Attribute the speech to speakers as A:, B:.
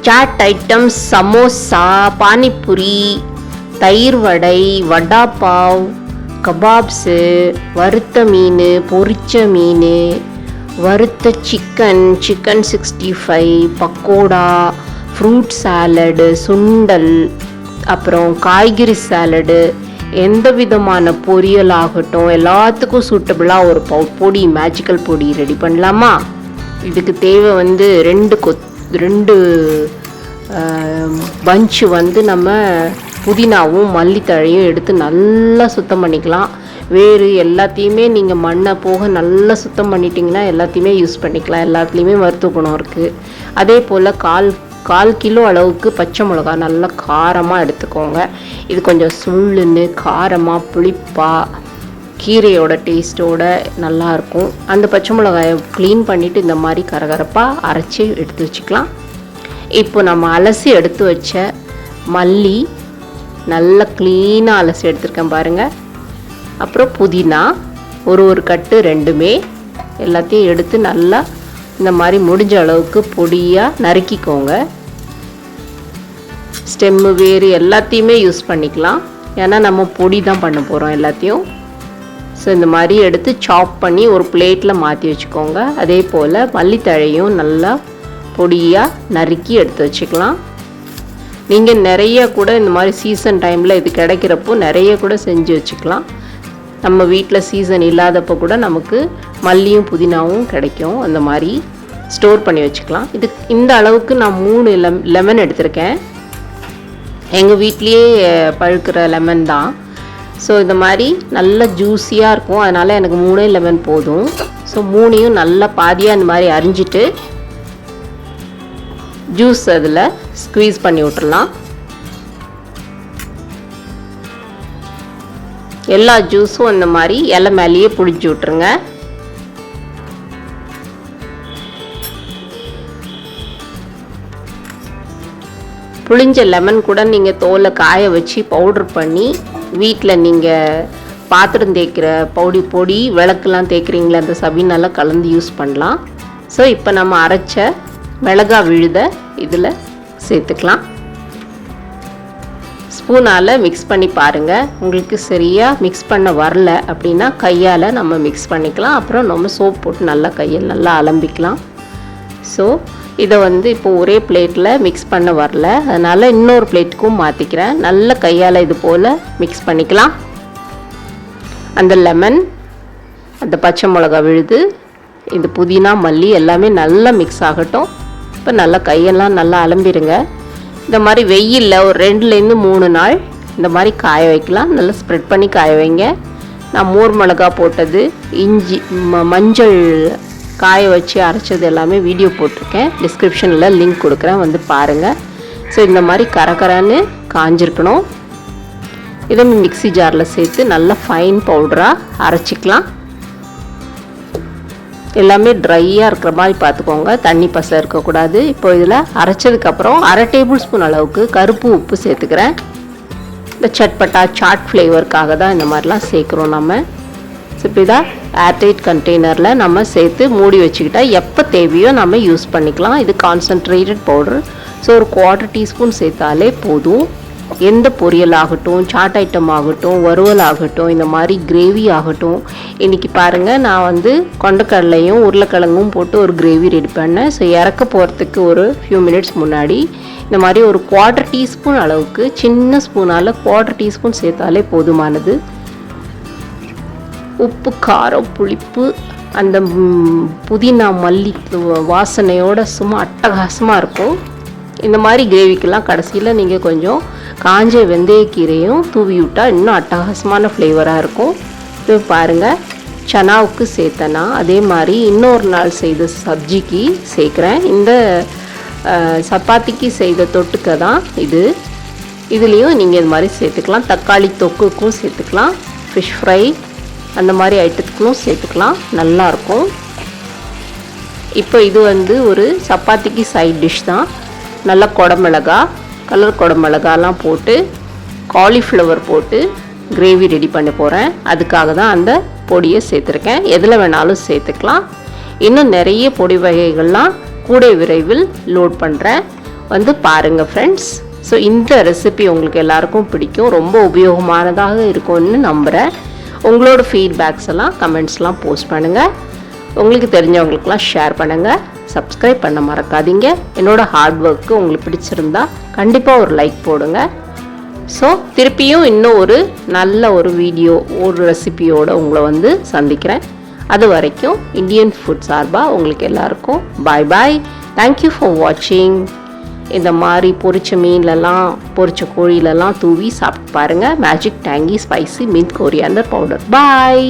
A: Chat items, samosa, panipuri, தயிர் வடை, வடா பாவ், கபாப்ஸு, வறுத்த மீன், பொரிச்ச மீன், வறுத்த chicken, chicken 65, pakoda, fruit salad, சுண்டல், அப்புறம் காய்கறி சாலடு, எந்த விதமான பொரியல் ஆகட்டும் எல்லாத்துக்கும் சூட்டபிளாக ஒரு பொடி, மேஜிக்கல் பொடி ரெடி பண்ணலாமா? இதுக்கு தேவை வந்து ரெண்டு பஞ்சு வந்து நம்ம புதினாவும் மல்லித்தழையும் எடுத்து நல்லா சுத்தம் பண்ணிக்கலாம். வேறு எல்லாத்தையுமே நீங்கள் மண்ணை போக நல்லா சுத்தம் பண்ணிட்டீங்கன்னா எல்லாத்தையுமே யூஸ் பண்ணிக்கலாம். எல்லாத்துலேயுமே மருத்துவ குணம் இருக்குது. அதே போல் கால் கிலோ அளவுக்கு பச்சை மிளகா நல்லா காரமாக எடுத்துக்கோங்க. இது கொஞ்சம் சுள்ளுன்னு காரமாக புளிப்பாக கீரையோட டேஸ்ட்டோட நல்லாயிருக்கும். அந்த பச்சை மிளகாயை க்ளீன் பண்ணிவிட்டு இந்த மாதிரி கரகரப்பாக அரைச்சி எடுத்து வச்சுக்கலாம். இப்போ நம்ம அலசி எடுத்து வச்ச மல்லி நல்லா க்ளீனாக அலசி எடுத்துருக்கேன் பாருங்கள். அப்புறம் புதினா ஒரு கட்டு ரெண்டுமே எல்லாத்தையும் எடுத்து நல்லா இந்த மாதிரி முடிஞ்ச அளவுக்கு பொடியாக நறுக்கிக்கோங்க. ஸ்டெம்மு வேறு எல்லாத்தையுமே யூஸ் பண்ணிக்கலாம். ஏன்னா நம்ம பொடி தான் பண்ண போகிறோம் எல்லாத்தையும். ஸோ இந்த மாதிரி எடுத்து சாப் பண்ணி ஒரு பிளேட்டில் மாற்றி வச்சுக்கோங்க. அதே போல் மல்லித்தழையும் நல்லா பொடியாக நறுக்கி எடுத்து வச்சுக்கலாம். நீங்கள் நிறைய கூட இந்த மாதிரி சீசன் டைமில் இது கிடைக்கிறப்போ நிறைய கூட செஞ்சு வச்சுக்கலாம். நம்ம வீட்டில் சீசன் இல்லாதப்போ கூட நமக்கு மல்லியும் புதினாவும் கிடைக்கும். அந்த மாதிரி ஸ்டோர் பண்ணி வச்சுக்கலாம். இந்த அளவுக்கு நான் 3 லெமன் எடுத்திருக்கேன். எங்கள் வீட்லேயே பழுக்கிற லெமன் தான். ஸோ இந்த மாதிரி நல்லா ஜூஸியாக இருக்கும். அதனால் எனக்கு 3 லெமன் போதும். ஸோ 3ஐயும் நல்லா பாதியாக இந்த மாதிரி அரிஞ்சிட்டு ஜூஸ் அதில் ஸ்க்வீஸ் பண்ணி விட்டுடலாம். எல்லா ஜூஸும் அந்த மாதிரி இலை மேலேயே புழிஞ்சு விட்ருங்க. புளிஞ்ச லெமன் கூட நீங்கள் தோலை காய வச்சு பவுட்ரு பண்ணி வீட்டில் நீங்கள் பாத்திரம் தேய்க்கிற பொடி விளக்குலாம் தேய்க்கிறீங்களே அந்த சபீனாலாம் கலந்து யூஸ் பண்ணலாம். ஸோ இப்போ நம்ம அரைச்ச மிளகா விழுத இதில் சேர்த்துக்கலாம். ஸ்பூனால் மிக்ஸ் பண்ணி பாருங்கள். உங்களுக்கு சரியாக மிக்ஸ் பண்ண வரல அப்படின்னா கையால் நம்ம மிக்ஸ் பண்ணிக்கலாம். அப்புறம் நம்ம சோப் போட்டு நல்லா கையில் நல்லா அலம்பிக்கலாம். ஸோ இதை வந்து இப்போ ஒரே பிளேட்டில் மிக்ஸ் பண்ண வரல, அதனால் இன்னொரு பிளேட்டுக்கும் மாற்றிக்கிறேன். நல்ல கையால் இது போல் மிக்ஸ் பண்ணிக்கலாம். அந்த லெமன், அந்த பச்சை மிளகா விழுது, இது புதினா மல்லி எல்லாமே நல்லா மிக்ஸ் ஆகட்டும். இப்போ நல்லா கையெல்லாம் நல்லா அலம்பிடுங்க. இந்த மாதிரி வெயிலில் ஒரு 2லேருந்து 3 நாள் இந்த மாதிரி காய வைக்கலாம். நல்லா ஸ்ப்ரெட் பண்ணி காய வைங்க. நான் மோர் மிளகா போட்டது, இஞ்சி, மஞ்சள் காய வச்சு அரைச்சது எல்லாமே வீடியோ போட்டிருக்கேன். டிஸ்கிரிப்ஷனில் லிங்க் கொடுக்குறேன், வந்து பாருங்கள். ஸோ இந்த மாதிரி கரகரன்னு காஞ்சிருக்கணும். இதை மிக்ஸி ஜாரில் சேர்த்து நல்லா ஃபைன் பவுடராக அரைச்சிக்கலாம். எல்லாமே ட்ரையாக இருக்கிற மாதிரி பார்த்துக்கோங்க, தண்ணி பசை இருக்கக்கூடாது. இப்போ இதில் அரைச்சதுக்கப்புறம் 1/2 டேபிள் ஸ்பூன் அளவுக்கு கருப்பு உப்பு சேர்த்துக்கிறேன். இந்த சட்பட்டா சாட் ஃப்ளேவருக்காக தான் இந்த மாதிரிலாம் சேர்க்குறோம் நம்ம. ஸோ இப்போ இதை ஏர்டைட் கண்டெய்னரில் நம்ம சேர்த்து மூடி வச்சுக்கிட்டால் எப்போ தேவையோ நம்ம யூஸ் பண்ணிக்கலாம். இது கான்சன்ட்ரேட்டட் பவுடர். ஸோ ஒரு 1/4 டீஸ்பூன் சேர்த்தாலே போதும். எந்த பொரியல் ஆகட்டும், சாட் ஐட்டம் ஆகட்டும், வறுவல் ஆகட்டும், இந்த மாதிரி கிரேவி ஆகட்டும். இன்றைக்கி பாருங்கள், நான் வந்து கொண்டக்கடலையும் உருளைக்கிழங்கும் போட்டு ஒரு கிரேவி ரெடி பண்ணேன். ஸோ இறக்க போகிறதுக்கு ஒரு ஃபியூ மினிட்ஸ் முன்னாடி இந்த மாதிரி ஒரு 1/4 டீஸ்பூன் அளவுக்கு சின்ன ஸ்பூனால் 1/4 டீஸ்பூன் சேர்த்தாலே போதுமானது. உப்பு, காரம், புளிப்பு, அந்த புதினா மல்லி வாசனையோட சும்மா அட்டகாசமாக இருக்கும். இந்த மாதிரி கிரேவிக்கெல்லாம் கடைசியில் நீங்கள் கொஞ்சம் காஞ்ச வெந்தயக்கீரையும் தூவி விட்டால் இன்னும் அட்டகாசமான ஃப்ளேவராக இருக்கும். இது பாருங்கள், சனாவுக்கு சேர்த்தனா அதே மாதிரி இன்னொரு நாள் செய்த சப்ஜிக்கு சேர்க்குறேன். இந்த சப்பாத்திக்கு செய்த தொட்டுக்க தான் இது. இதுலேயும் நீங்கள் இது மாதிரி சேர்த்துக்கலாம். தக்காளி தொக்குக்கும் சேர்த்துக்கலாம். ஃபிஷ் ஃப்ரை அந்த மாதிரி ஐட்டத்துக்கும் சேர்த்துக்கலாம், நல்லாயிருக்கும். இப்போ இது வந்து ஒரு சப்பாத்திக்கு சைட் டிஷ் தான். நல்லா குடமிளகா, கலர் குடமிளகாலாம் போட்டு காலிஃப்ளவர் போட்டு கிரேவி ரெடி பண்ண போகிறேன். அதுக்காக தான் அந்த பொடியை சேர்த்துருக்கேன். எதில் வேணாலும் சேர்த்துக்கலாம். இன்னும் நிறைய பொடி வகைகள்லாம் கூட விரைவில் லோட் பண்ணுறேன். வந்து பாருங்கள் ஃப்ரெண்ட்ஸ். ஸோ இந்த ரெசிபி உங்களுக்கு எல்லாருக்கும் பிடிக்கும், ரொம்ப உபயோகமானதாக இருக்கும்னு நம்புகிறேன். உங்களோட ஃபீட்பேக்ஸ் எல்லாம் கமெண்ட்ஸ்லாம் போஸ்ட் பண்ணுங்கள். உங்களுக்கு தெரிஞ்சவங்களுக்கெல்லாம் ஷேர் பண்ணுங்கள். சப்ஸ்கிரைப் பண்ண மறக்காதீங்க. என்னோடய ஹார்ட் ஒர்க்கு உங்களுக்கு பிடிச்சிருந்தா கண்டிப்பாக ஒரு லைக் போடுங்க. ஸோ திருப்பியும் இன்னும் ஒரு நல்ல ஒரு வீடியோ, ஒரு ரெசிபியோடு உங்களை வந்து சந்திக்கிறேன். அது வரைக்கும் இந்தியன் ஃபுட் சார்பாக உங்களுக்கு எல்லாருக்கும் பாய் பாய். தேங்க்யூ ஃபார் வாட்சிங். இந்த மாதிரி பொரிச்ச மீன்லலாம், பொரிச்ச கோழிலெலாம் தூவி சாப்பிட்டு பாருங்கள். Magic tangy spicy mint coriander powder. பாய்.